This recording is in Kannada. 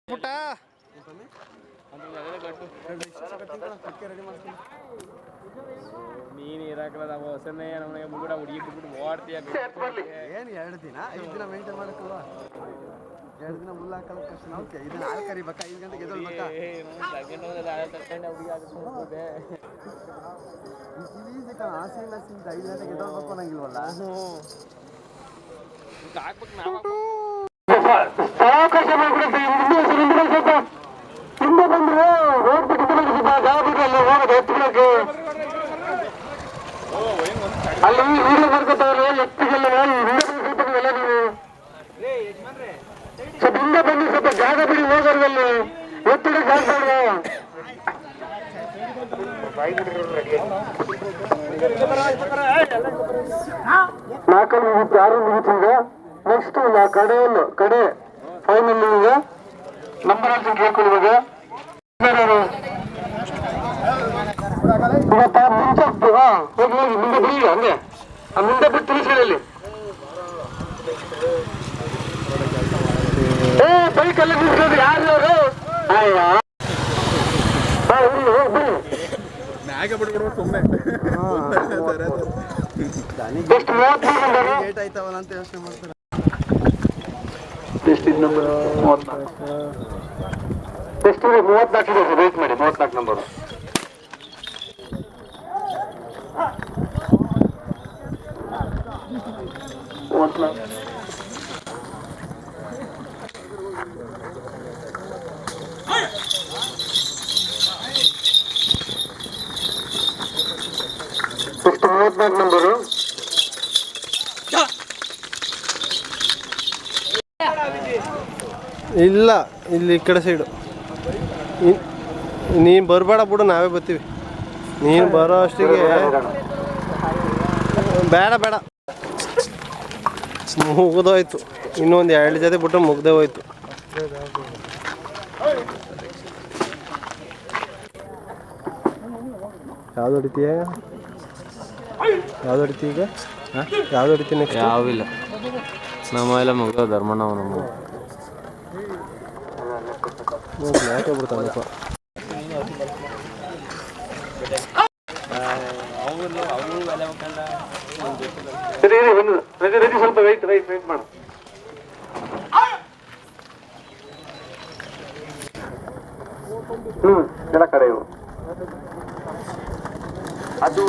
ಪುಟ್ಟ ನೀನು ಇರಾಕಲ್ಲ ನಾವು ಹೊಸನೇ ನಮಗೆ ಮುಗುಡ ಹುಡುಗಿ ಬಿಟ್ಬಿಟ್ಟು ಓಡ್ತೀಯ ಏನು 2 ದಿನ 5 ದಿನ ಮೇಂಟೈನ್ ಮಾಡಕ್ಕಲ್ವಾ 2 ದಿನ ಮುಲ್ಲ ಹಾಕಲ್ಲ ಕಷ್ಟ ನಾವು ಇದನ್ನ ಹಾಲು ಕರಿಬೇಕಾ 5 ಗಂಟೆಗೆ ಎದ್ದೇಳ್ಬೇಕಾ ಆಸೆ ಇಲ್ಲ ಸಿಂತ 5 ಗಂಟೆಗೆ ಎದ್ದೇಳ್ಬೇಕು ಅನ್ನಂಗಿಲ್ವಲ್ಲ ಹಾಕ್ಬೇಕು ನಾವು ಹಿಂದೆ ಬಂದ್ರೆ ರೋಡ್ ಜಾಗದಲ್ಲಿ ಹೋಗೋದು ಎತ್ತುಗಳಿಗೆ ಅಲ್ಲಿ ನೀರು ಬರ್ಕೊತಾವ್ರೆ ಎತ್ತಿಗೆಲ್ಲ ಎಲ್ಲ ನೀವು ಸ್ವಲ್ಪ ಹಿಂದೆ ಬನ್ನಿ ಸ್ವಲ್ಪ ಜಾಗ ಬಿಡಿ ಹೋಗೋರ್ಗಲ್ಲಿ ಎತ್ತಿಗೆ ಜಾಗ ನಾಲ್ಕಲ್ಲಿ ಮುಗಿತು 6 ಮುಗಿತು ಈಗ ನೆಕ್ಸ್ಟ್ ಕಡೆ ಫೈನಲ್ ಈಗ ನಂಬರ್ ಅಲ್ಲಿ ಕೇಳ್ಕೊಳ್ಳುವಾಗ ಮುಂಚೆ ಹೋಗಿ ಮುಂದೆ ಬಿಡಿ ಹಂಗೆ ಆ ಮುಂದೆ ಬಿಟ್ಟು ತಿಳಿಸ್ಕೊಳ್ಳಿ ಬೈಕ್ ಎಲ್ಲ ನಿಲ್ಸೋದು ಯಾರು ಅವರು ಲೇಟ್ ಆಯ್ತವಲ್ಲ ಅಂತ ಯೋಚನೆ ಮಾಡ್ತಾರೆ ನಂಬರ್ 34 ಎಷ್ಟು 34 ಇದೆ ವೇಟ್ ಮಾಡಿ 34 ನಂಬರ್ ಎಷ್ಟು 34 ನಂಬರು ಇಲ್ಲ ಇಲ್ಲಿ ಈ ಕಡೆ ಸೈಡು ನೀನು ಬರಬೇಡ ಬಿಡು ನಾವೇ ಬರ್ತೀವಿ ನೀನು ಬರೋ ಅಷ್ಟಿಗೆ ಬೇಡ ಮುಗಿದೋಯ್ತು ಇನ್ನೊಂದು 2 ಜೊತೆ ಬಿಟ್ಟು ಮುಗ್ದೇ ಹೋಯ್ತು ಯಾವ್ದು ಹೊಡಿತೀಯ ಈಗ ಯಾವ್ದು ಹೊಡಿತೀಯ ನೆಕ್ಸ್ಟ್ ಯಾವಿಲ್ಲ ನಮ್ಮ ಎಲ್ಲ ಮುಗ್ದ ಧರ್ಮಣ್ಣ ನಮ್ಮ ಯಾಕೆ ಬಿಡ್ತಾನಪ್ಪ ರೆಡಿ ಸ್ವಲ್ಪ ವೆಯ್ಟ್ ಮಾಡು ಕೆಳ ಕಡೆ ಇವು ಅದು